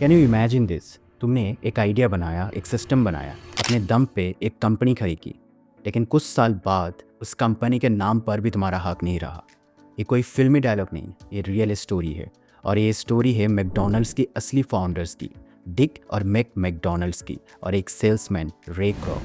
Can you imagine this? तुमने एक idea बनाया, एक सिस्टम बनाया, अपने दम पे एक कंपनी खड़ी की, लेकिन कुछ साल बाद उस कंपनी के नाम पर भी तुम्हारा हक नहीं रहा। ये कोई फिल्मी डायलॉग नहीं, ये रियल स्टोरी है। और ये स्टोरी है मैकडोनल्ड्स की असली फाउंडर्स की, डिक और मैक मैकडोनल्ड्स की, और एक सेल्समैन रे क्रॉक,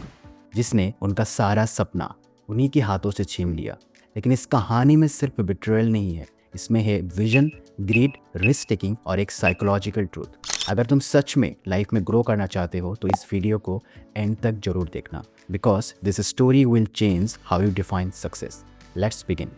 जिसने उनका सारा सपना उन्हीं के हाथों से छीन लिया। लेकिन इस कहानी में सिर्फ बिट्रेयल नहीं है, इसमें है विजन, ग्रीड, रिस्क टेकिंग और एक साइकोलॉजिकल ट्रूथ। अगर तुम सच में लाइफ में ग्रो करना चाहते हो तो इस वीडियो को एंड तक जरूर देखना, because this story will change how you define success. Let's begin.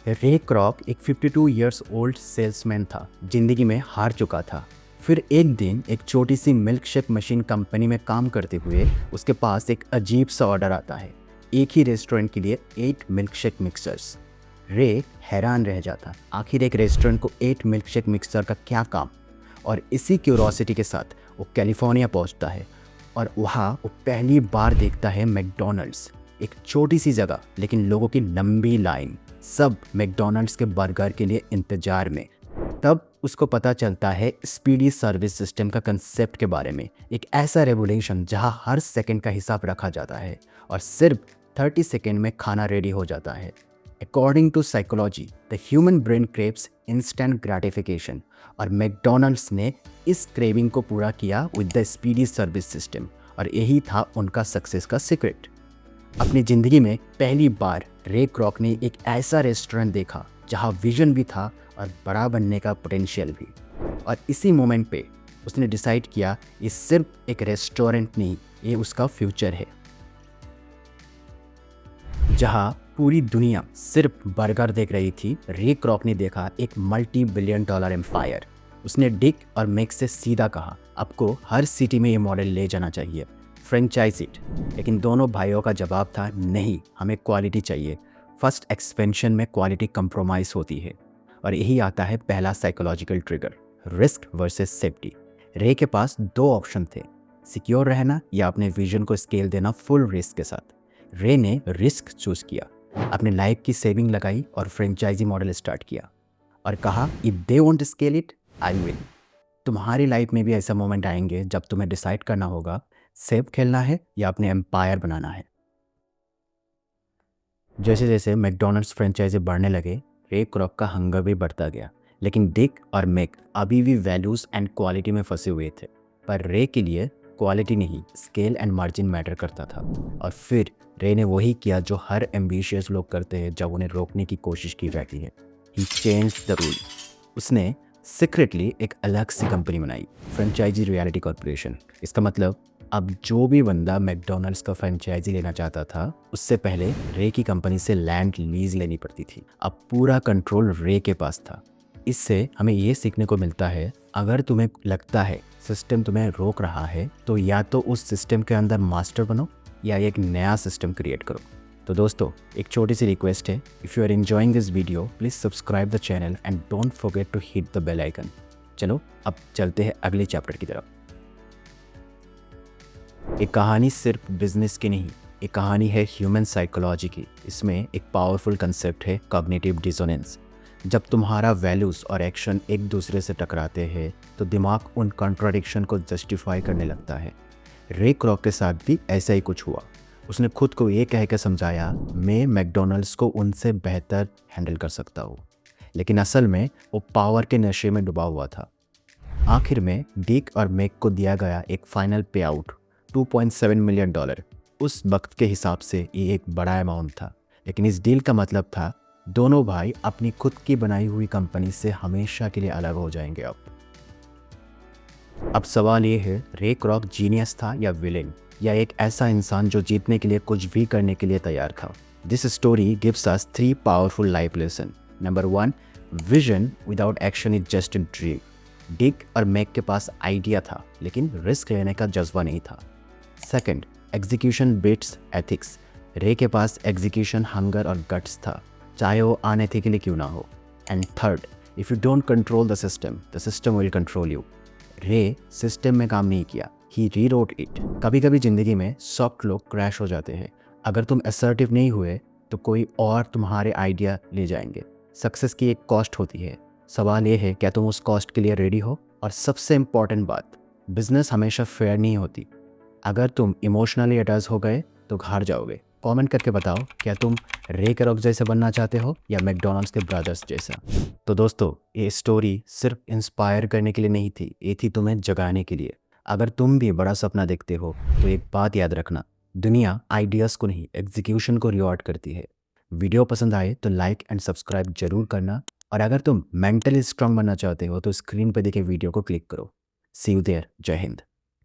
रे क्रॉक एक 52 इयर्स ओल्ड सेल्समैन था, जिंदगी में हार चुका था। फिर एक दिन एक छोटी सी मिल्क शेक मशीन कंपनी में काम करते हुए उसके पास एक अजीब सा ऑर्डर आता है, एक ही रेस्टोरेंट के लिए 8 मिल्क शेक मिक्सर्स। रे हैरान रह जाता, आखिर एक रेस्टोरेंट को 8 मिल्क शेक मिक्सर का क्या काम। और इसी क्यूरोसिटी के साथ वो कैलिफोर्निया पहुंचता है और वहाँ वो पहली बार देखता है मैकडोनल्ड्स। एक छोटी सी जगह लेकिन लोगों की लंबी लाइन, सब मैकडोनल्ड्स के बर्गर के लिए इंतजार में। तब उसको पता चलता है स्पीडी सर्विस सिस्टम का कंसेप्ट के बारे में, एक ऐसा रेवोल्यूशन जहां हर सेकंड का हिसाब रखा जाता है और सिर्फ 30 सेकंड में खाना रेडी हो जाता है। According to psychology, the human brain craves instant gratification, और मैकडोनल्ड्स ने इस क्रेविंग को पूरा किया with the speedy service system, और यही था उनका सक्सेस का सीक्रेट। अपनी ज़िंदगी में पहली बार रे क्रॉक ने एक ऐसा रेस्टोरेंट देखा जहां विजन भी था और बड़ा बनने का पोटेंशियल भी। और इसी मोमेंट पे उसने डिसाइड किया ये सिर्फ एक रेस्टोरेंट नहीं, ये उसका फ्यूचर है। जहां पूरी दुनिया सिर्फ बर्गर देख रही थी, रे क्रॉक ने देखा एक मल्टी बिलियन डॉलर एम्पायर। उसने डिक और मैक से सीधा कहा, आपको हर सिटी में ये मॉडल ले जाना चाहिए, फ्रेंचाइज इट। लेकिन दोनों भाइयों का जवाब था, नहीं, हमें क्वालिटी चाहिए। फर्स्ट एक्सपेंशन में क्वालिटी कंप्रोमाइज़ होती है। और यही आता है पहला psychological trigger, risk versus safety. रे के पास दो ऑप्शन थे, सिक्योर रहना या अपने विजन को स्केल देना फुल रिस्क के साथ। रे ने रिस्क चूज किया, अपने लाइफ की सेविंग लगाई और फ्रेंचाइजी मॉडल स्टार्ट किया और कहा, if they want scale it, I will. तुम्हारी लाइफ में भी ऐसा मोमेंट आएंगे जब तुम्हें डिसाइड करना होगा सेफ खेलना है या अपने एम्पायर बनाना है। जैसे जैसे मैकडोनल्ड्स फ्रेंचाइजी बढ़ने लगे, रे क्रॉक का हंगर भी बढ़ता गया। लेकिन डिक और मैक अभी भी वैल्यूज़ एंड क्वालिटी में फंसे हुए थे। पर रे के लिए क्वालिटी नहीं, स्केल एंड मार्जिन मैटर करता था। और फिर रे ने वही किया जो हर एम्बिशियस लोग करते हैं जब उन्हें रोकने की कोशिश की जाती है। ही चेंज्ड द रूल। उसने सीक्रेटली एक अलग सी कंपनी बनाई, फ्रेंचाइजी रियलिटी कॉर्पोरेशन। इसका मतलब अब जो भी बंदा मैकडोनल्ड्स का फ्रेंचाइजी लेना चाहता था, उससे पहले रे की कंपनी से लैंड लीज लेनी पड़ती थी। अब पूरा कंट्रोल रे के पास था। इससे हमें ये सीखने को मिलता है, अगर तुम्हें लगता है सिस्टम तुम्हें रोक रहा है, तो या तो उस सिस्टम के अंदर मास्टर बनो या एक नया सिस्टम क्रिएट करो। तो दोस्तों, एक छोटी सी रिक्वेस्ट है, if you are enjoying this video, please subscribe the channel and don't forget to hit the bell icon. चलो अब चलते हैं अगले चैप्टर की तरफ। एक कहानी सिर्फ बिजनेस की नहीं, एक कहानी है ह्यूमन साइकोलॉजी की। इसमें एक पावरफुल कंसेप्ट है कॉग्निटिव डिसोनेंस। जब तुम्हारा वैल्यूज़ और एक्शन एक दूसरे से टकराते हैं तो दिमाग उन कॉन्ट्राडिक्शन को जस्टिफाई करने लगता है। रे क्रॉक के साथ भी ऐसा ही कुछ हुआ। उसने खुद को ये कह के समझाया, मैं मैकडोनल्ड्स को उनसे बेहतर हैंडल कर सकता हूँ। लेकिन असल में वो पावर के नशे में डूबा हुआ था। आखिर में डिक और मैक को दिया गया एक फाइनल पे आउट, $2.7 मिलियन। उस वक्त के हिसाब से ये एक बड़ा अमाउंट था। लेकिन इस डील का मतलब था दोनों भाई अपनी खुद की बनाई हुई कंपनी से हमेशा के लिए अलग हो जाएंगे। अब सवाल ये है, रे क्रॉक जीनियस था या विलेन, या एक ऐसा इंसान जो जीतने के लिए कुछ भी करने के लिए तैयार था। This story gives us 3 powerful life lesson. Number 1, vision without action is just a dream. Dick और मैक के पास आइडिया था लेकिन रिस्क लेने का जज्बा नहीं था। Second, execution beats ethics. Ray के पास एग्जीक्यूशन हंगर और गट्स था, चाहे वो अनएथिकली क्यों ना हो। And third, if you don't control the system will control you. Ray system में काम नहीं किया, ही रीरोट इट। कभी कभी ज़िंदगी में सॉफ्ट लोग क्रैश हो जाते हैं। अगर तुम असर्टिव नहीं हुए तो कोई और तुम्हारे आइडिया ले जाएंगे। सक्सेस की एक कॉस्ट होती है, सवाल ये है, क्या तुम उस कॉस्ट के लिए रेडी हो? और सबसे इम्पॉर्टेंट बात, बिजनेस हमेशा फेयर नहीं होती। अगर तुम इमोशनली अटैच हो गए तो हार जाओगे। कमेंट करके बताओ, क्या तुम रे केरॉक जैसे बनना चाहते हो या मैकडोनल्ड्स के ब्रदर्स जैसा? तो दोस्तों, ये स्टोरी सिर्फ इंस्पायर करने के लिए नहीं थी, ये थी तुम्हें जगाने के लिए। अगर तुम भी बड़ा सपना देखते हो तो एक बात याद रखना, दुनिया आइडियाज़ को नहीं, एग्जीक्यूशन को रिवॉर्ड करती है। वीडियो पसंद आए तो लाइक एंड सब्सक्राइब जरूर करना, और अगर तुम मेंटली स्ट्रांग बनना चाहते हो तो स्क्रीन पर दिखे वीडियो को क्लिक करो। सी यू देयर। जय हिंद।